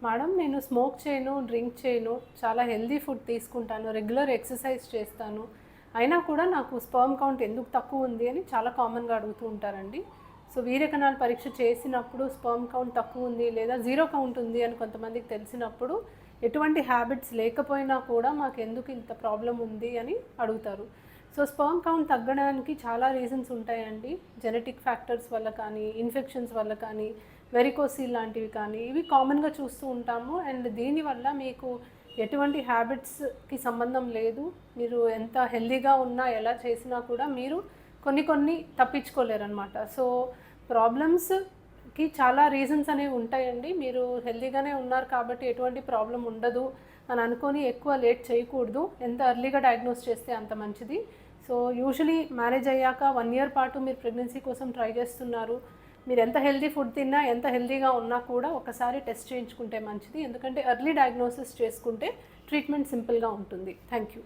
Madam నేను smoke చేయను, drink చేయను, చాలా హెల్తీ ఫుడ్ తీసుకుంటాను, రెగ్యులర్ ఎక్సర్సైజ్ చేస్తాను. అయినా కూడా నాకు స్పర్మ్ కౌంట్ ఎందుకు తక్కువ ఉంది అని చాలా కామన్‌గా అడుగుతూ ఉంటారండి. సో వీర్య కణాల పరీక్ష చేసినప్పుడు స్పర్మ్ కౌంట్ తక్కువ ఉంది లేదా జీరో కౌంట్ ఉంది అని కొంతమందికి తెలిసినప్పుడు ఎటువంటి హ్యాబిట్స్ లేకపోయినా కూడా మాకెందుకు ఇంత ప్రాబ్లమ్ ఉంది అని అడుగుతారు. సో స్పర్మ్ కౌంట్ తగ్గడానికి చాలా రీజన్స్ ఉంటాయండి. జెనెటిక్ ఫ్యాక్టర్స్ వల్ల కానీ, ఇన్ఫెక్షన్స్ వల్ల కానీ, వెరికోసిల్ లాంటివి కానీ ఇవి కామన్‌గా చూస్తూ ఉంటాము. అండ్ దీనివల్ల మీకు ఎటువంటి హ్యాబిట్స్‌కి సంబంధం లేదు. మీరు ఎంత హెల్తీగా ఉన్నా, ఎలా చేసినా కూడా మీరు కొన్ని తప్పించుకోలేరనమాట. సో ప్రాబ్లమ్స్‌కి చాలా రీజన్స్ అనేవి ఉంటాయండి. మీరు హెల్తీగానే ఉన్నారు కాబట్టి ఎటువంటి ప్రాబ్లమ్ ఉండదు అని అనుకొని ఎక్కువ లేట్ చేయకూడదు. ఎంత ఎర్లీగా డయాగ్నోస్ చేస్తే అంత మంచిది. సో యూజువలీ మ్యారేజ్ అయ్యాక 1 ఇయర్ పాటు మీరు ప్రెగ్నెన్సీ కోసం ట్రై చేస్తున్నారు. మీరు ఎంత హెల్తీ ఫుడ్ తిన్నా, ఎంత హెల్తీగా ఉన్నా కూడా ఒకసారి టెస్ట్ చేయించుకుంటే మంచిది. ఎందుకంటే ఎర్లీ డయాగ్నోసిస్ చేసుకుంటే ట్రీట్మెంట్ సింపుల్గా ఉంటుంది. Thank you.